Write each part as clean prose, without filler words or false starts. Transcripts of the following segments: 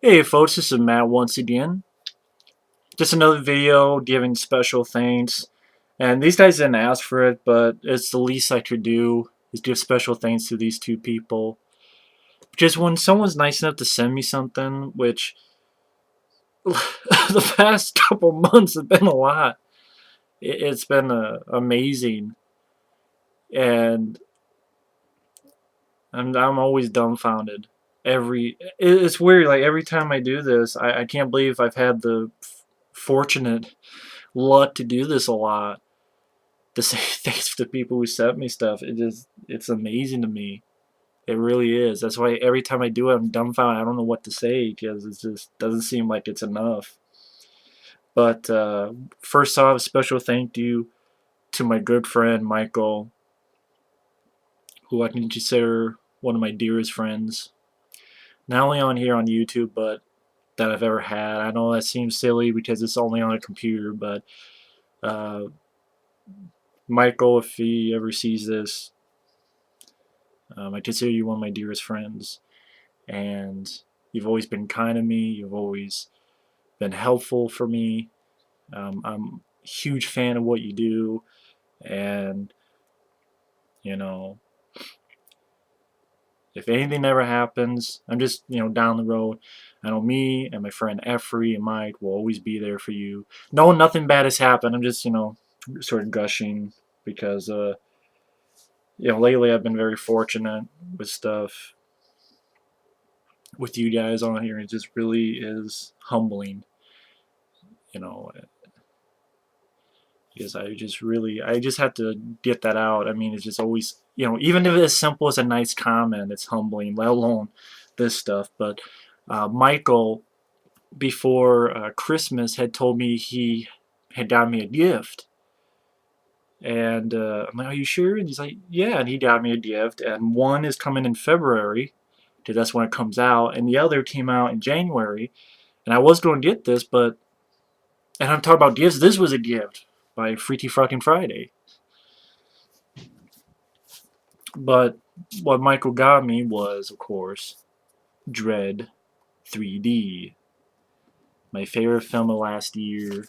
Hey folks, this is Matt once again. Just another video giving special thanks. And these guys didn't ask for it, but it's the least I could do is give special thanks to these two people. Just when someone's nice enough to send me something, which the past couple months have been a lot. It's been amazing. And I'm always dumbfounded. It's weird, like every time I do this, I can't believe I've had the fortunate luck to do this a lot, to say thanks to people who sent me stuff. It's amazing to me. It really is. That's why every time I do it, I'm dumbfounded. I don't know what to say because it just doesn't seem like it's enough. But first off, a special thank you to my good friend Michael, who I can consider one of my dearest friends. Not only on here on YouTube, but that I've ever had. I know that seems silly because it's only on a computer, but uh, Michael, if he ever sees this, I consider you one of my dearest friends, and you've always been kind to me. You've always been helpful for me. I'm a huge fan of what you do, and you know, if anything ever happens, I'm just down the road. I know me and my friend Effrey and Mike will always be there for you. No, nothing bad has happened. I'm just sort of gushing because lately I've been very fortunate with stuff with you guys on here. It just really is humbling, you know, because I just have to get that out. I mean, it's just always, even if it's as simple as a nice comment, it's humbling, let alone this stuff. But Michael, before Christmas, had told me he had got me a gift. And I'm like, are you sure? And he's like, yeah. And he got me a gift. And one is coming in February, because that's when it comes out. And the other came out in January. And I was going to get this, but, and I'm talking about gifts, this was a gift by Freaky Fucking Friday. But what Michael got me was, of course, Dredd 3D. My favorite film of last year.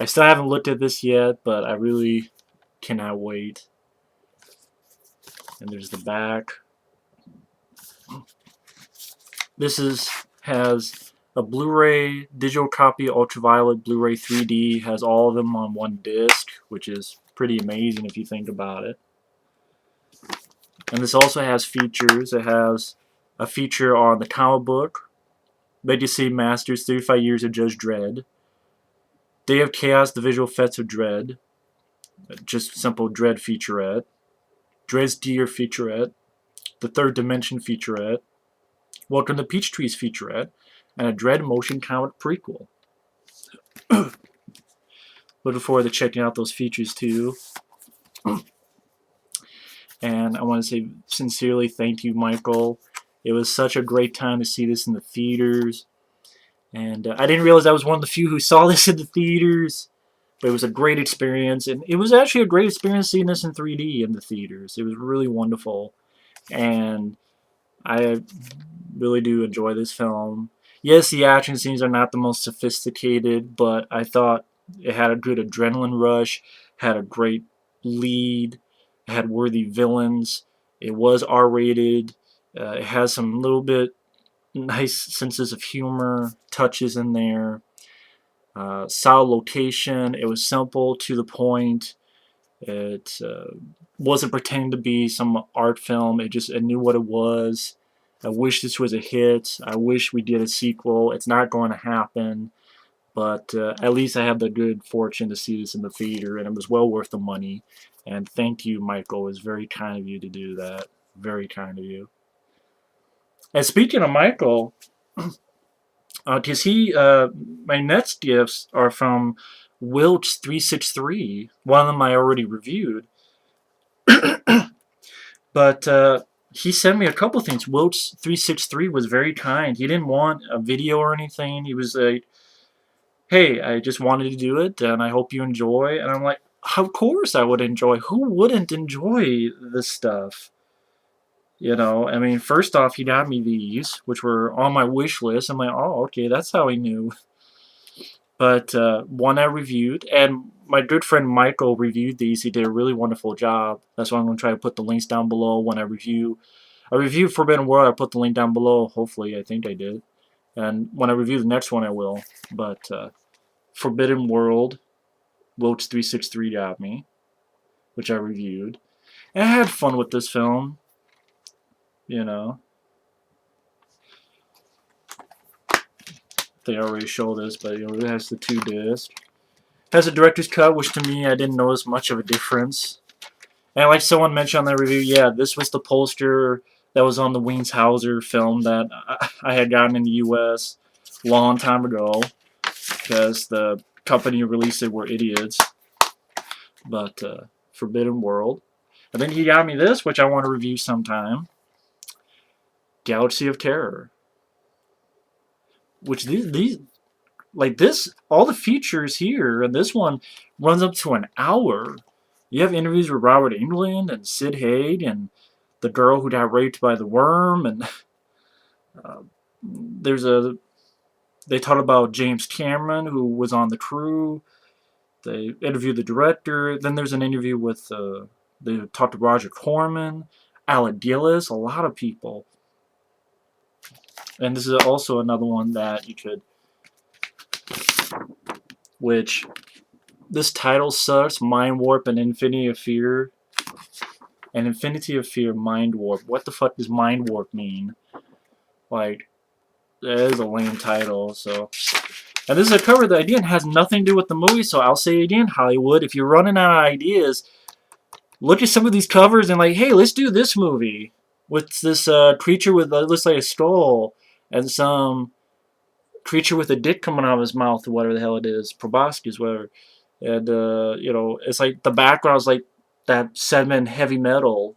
I still haven't looked at this yet, but I really cannot wait. And there's the back. This has a Blu-ray digital copy, ultraviolet Blu-ray 3D. Has all of them on one disc, which is pretty amazing if you think about it. And this also has features. It has a feature on the comic book, Legacy Masters 35 Years of Judge Dredd, Day of Chaos, The Visual Effects of Dredd, just simple Dredd featurette, Dredd's Deer featurette, The Third Dimension featurette, Welcome to Peach Trees featurette, and a Dredd motion comic prequel. Looking forward to checking out those features too. And I want to say sincerely thank you, Michael. It was such a great time to see this in the theaters. And I didn't realize I was one of the few who saw this in the theaters. But it was a great experience. And it was actually a great experience seeing this in 3D in the theaters. It was really wonderful. And I really do enjoy this film. Yes, the action scenes are not the most sophisticated, but I thought it had a good adrenaline rush, had a great lead, it had worthy villains, it was R-rated, it has some little bit nice senses of humor, touches in there, solid location, it was simple, to the point, it wasn't pretending to be some art film, it knew what it was. I wish this was a hit. I wish we did a sequel. It's not going to happen. But at least I had the good fortune to see this in the theater, and it was well worth the money. And thank you, Michael. It was very kind of you to do that. Very kind of you. And speaking of Michael, because my next gifts are from Wilks363. One of them I already reviewed. But he sent me a couple things. Wilks363 was very kind. He didn't want a video or anything. He was like, hey, I just wanted to do it, and I hope you enjoy. And I'm like, of course I would enjoy. Who wouldn't enjoy this stuff? You know, I mean, first off, he got me these, which were on my wish list. I'm like, oh, okay, that's how he knew. But one I reviewed, and my good friend Michael reviewed these. He did a really wonderful job. That's why I'm going to try to put the links down below when I review. I reviewed Forbidden World. I put the link down below. Hopefully, I think I did. And when I review the next one, I will. But Forbidden World, Wilks363 got me, which I reviewed. And I had fun with this film. You know. I think I already showed this, but you know, it has the 2 discs. Has a director's cut, which to me I didn't notice much of a difference. And like someone mentioned on that review, yeah, this was the poster that was on the Wings Hauser film that I had gotten in the U.S. a long time ago because the company who released it were idiots. But Forbidden World. And then he got me this, which I want to review sometime. Galaxy of Terror. Which these like this, all the features here, and this one runs up to an hour. You have interviews with Robert Englund and Sid Haig and the girl who got raped by the worm, and they talk about James Cameron, who was on the crew. They interviewed the director. Then there's an interview with they talked to Roger Corman, Alec Gillis, a lot of people. And this is also another one that you could, which this title sucks, Mind Warp and Infinity of Fear. And Infinity of Fear, Mind Warp. What the fuck does Mind Warp mean? Like, that is a lame title, so. And this is a cover that, again, has nothing to do with the movie, so I'll say again, Hollywood, if you're running out of ideas, look at some of these covers and like, hey, let's do this movie. With this creature with, looks like a skull, and some creature with a dick coming out of his mouth, or whatever the hell it is, proboscis, whatever. And, you know, it's like, the background's like that segment Heavy Metal.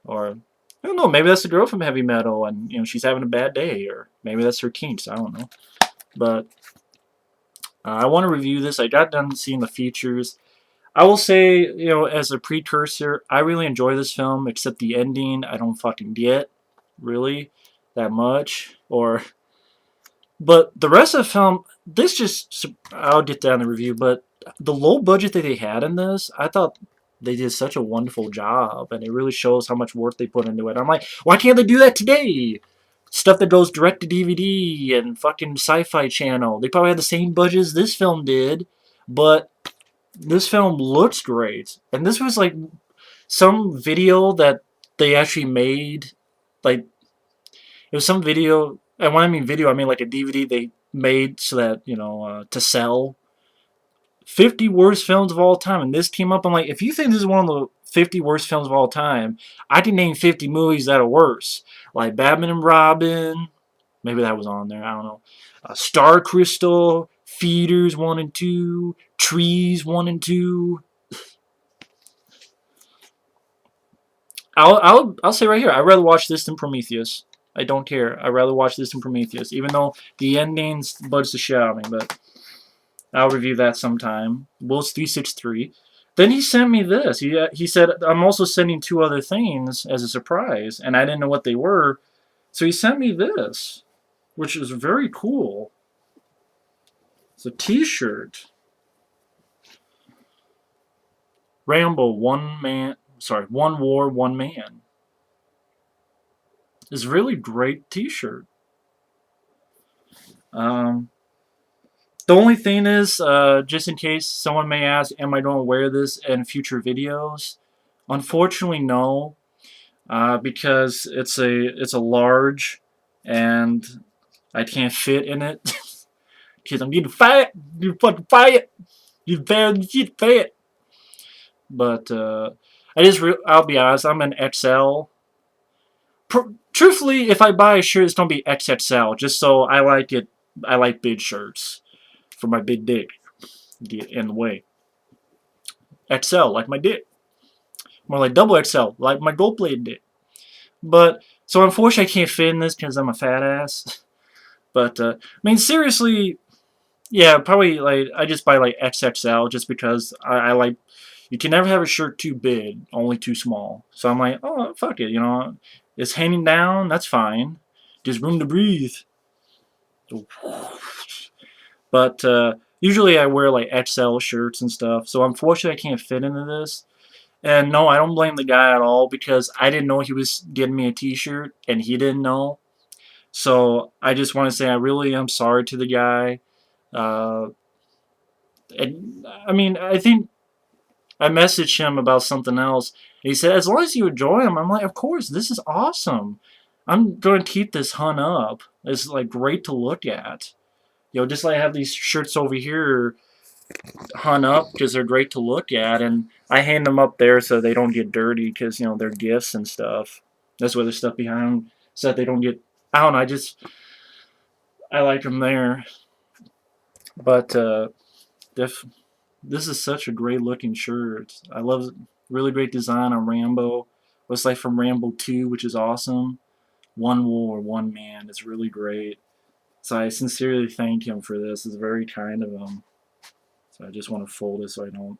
Or, I don't know, maybe that's the girl from Heavy Metal, and, you know, she's having a bad day, or maybe that's her kinks, I don't know. But, I want to review this. I got done seeing the features. I will say, you know, as a precursor, I really enjoy this film, except the ending I don't fucking get, really, that much. But the rest of the film, this just, I'll get that in the review, but the low budget that they had in this, I thought they did such a wonderful job, and it really shows how much work they put into it. I'm like, why can't they do that today? Stuff that goes direct to DVD and fucking Sci-Fi Channel. They probably had the same budget as this film did, but this film looks great. And this was like some video that they actually made, like, it was some video, and when I mean video, I mean like a DVD they made so that, you know, to sell. 50 worst films of all time, and this came up. I'm like, if you think this is one of the 50 worst films of all time, I can name 50 movies that are worse. Like Batman and Robin, maybe that was on there, I don't know. Star Crystal, Feeders 1 and 2, Trees 1 and 2. I'll say right here, I'd rather watch this than Prometheus. I don't care. I'd rather watch this than Prometheus, even though the endings bugs the shit out of me, but I'll review that sometime. Wilks363. Then he sent me this. He said, I'm also sending 2 other things as a surprise, and I didn't know what they were. So he sent me this, which is very cool. It's a t-shirt. Rambo, One War, One Man. It's a really great t-shirt. The only thing is, just in case someone may ask, am I going to wear this in future videos? Unfortunately, no, because it's a large, and I can't fit in it. Because I'm getting fat, you fucking fat, you bad shit fat. But I'll be honest, I'm an XL. Truthfully, if I buy a shirt, it's gonna be XXL, just so I like it. I like big shirts. For my big dick get in the way. XL, like my dick. More like double XL, like my gold-plated dick. But, so unfortunately I can't fit in this because I'm a fat ass. But, I mean, seriously, yeah, probably, like, I just buy, like, XXL just because I like, You can never have a shirt too big, only too small. So I'm like, oh, fuck it, it's hanging down, that's fine. Just room to breathe. But usually I wear like XL shirts and stuff, so unfortunately I can't fit into this. And no, I don't blame the guy at all because I didn't know he was getting me a t-shirt and he didn't know. So I just want to say I really am sorry to the guy. Uh, and, I mean, I think I messaged him about something else. He said, as long as you enjoy them, I'm like, of course, this is awesome. I'm going to keep this hung up. It's like great to look at. Just like I have these shirts over here hung up because they're great to look at, and I hang them up there so they don't get dirty because, they're gifts and stuff. That's where there's stuff behind them so that they don't get, I don't know, I like them there. But this is such a great looking shirt. I love really great design on Rambo. Looks like from Rambo 2, which is awesome. One War, One Man. It's really great. So I sincerely thank him for this. It's very kind of him. So I just want to fold it so I don't.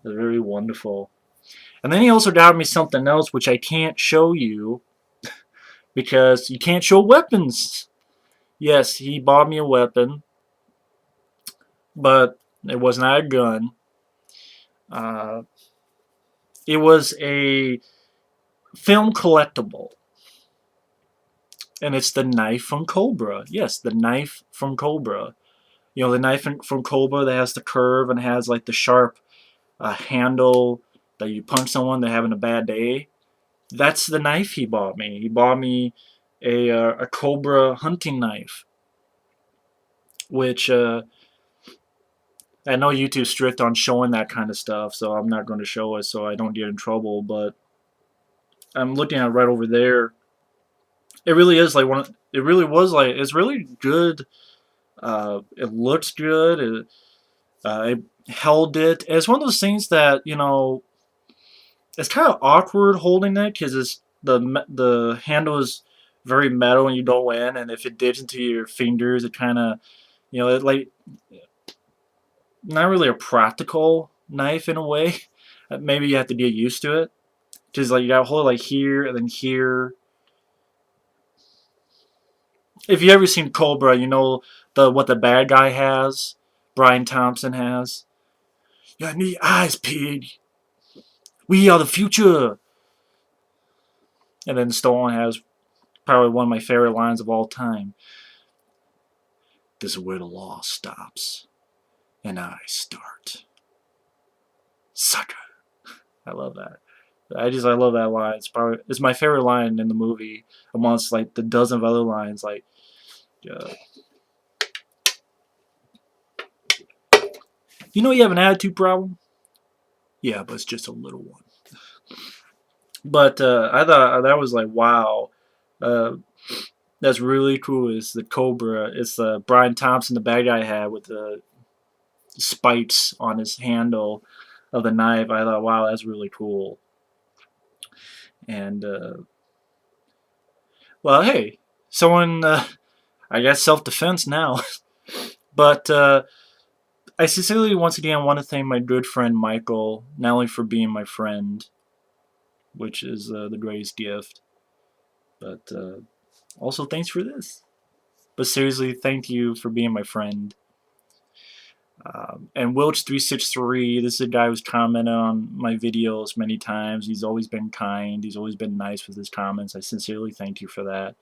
It's very wonderful. And then he also got me something else which I can't show you because you can't show weapons. Yes, he bought me a weapon, but it was not a gun. It was a film collectible. And it's the knife from Cobra. Yes, the knife from Cobra. The knife from Cobra that has the curve and has like the sharp handle that you punch someone they're having a bad day. That's the knife he bought me. He bought me a Cobra hunting knife, which I know YouTube's strict on showing that kind of stuff, so I'm not going to show it so I don't get in trouble. But I'm looking at it right over there. It really is like one. It really was like it's really good. It looks good. It held it. It's one of those things that it's kind of awkward holding it because the handle is very metal and you go in, and if it digs into your fingers, it kind of it like not really a practical knife in a way. Maybe you have to get used to it because like you got to hold it like here and then here. If you ever seen Cobra, you know what the bad guy has. Brian Thompson has. You need eyes, pig. We are the future. And then Stallone has probably one of my favorite lines of all time. This is where the law stops, and I start. Sucker. I love that. I love that line. It's my favorite line in the movie, amongst like the dozen of other lines. Like, you have an attitude problem. Yeah, but it's just a little one. But I thought that was like, wow, that's really cool. It's the Cobra. It's the Brian Thompson, the bad guy, had with the spikes on his handle of the knife. I thought, wow, that's really cool. And well, hey, someone, I guess self-defense now. But I sincerely, once again, want to thank my good friend Michael, not only for being my friend, which is the greatest gift, but also thanks for this. But seriously, thank you for being my friend. And Wilks363, this is a guy who's commented on my videos many times. He's always been kind. He's always been nice with his comments. I sincerely thank you for that.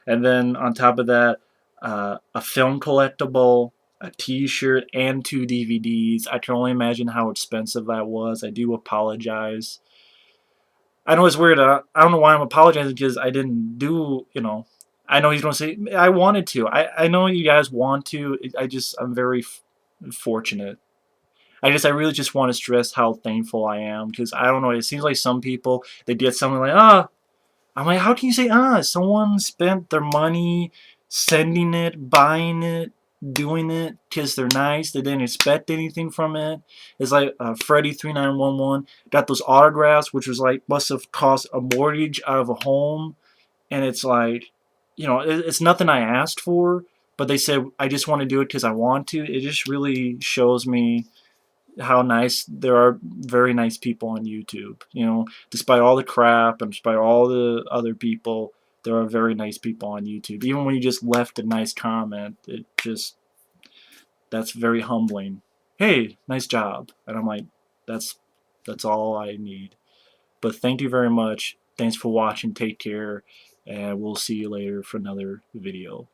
And then on top of that, a film collectible, a t-shirt, and 2 DVDs. I can only imagine how expensive that was. I do apologize. I know it's weird. I don't know why I'm apologizing because I didn't do, I know he's going to say, I wanted to. I know you guys want to. I'm very fortunate. I really just want to stress how thankful I am because I don't know. It seems like some people, they get something like, I'm like, how can you say, someone spent their money sending it, buying it, doing it because they're nice. They didn't expect anything from it. It's like Freddy3911 got those autographs, which was like must have cost a mortgage out of a home, and it's like, it's nothing I asked for, but they said, I just want to do it because I want to. It just really shows me how nice there are very nice people on YouTube. You know, despite all the crap and despite all the other people, there are very nice people on YouTube. Even when you just left a nice comment, it just, that's very humbling. Hey, nice job. And I'm like, that's that's all I need. But thank you very much. Thanks for watching. Take care. And we'll see you later for another video.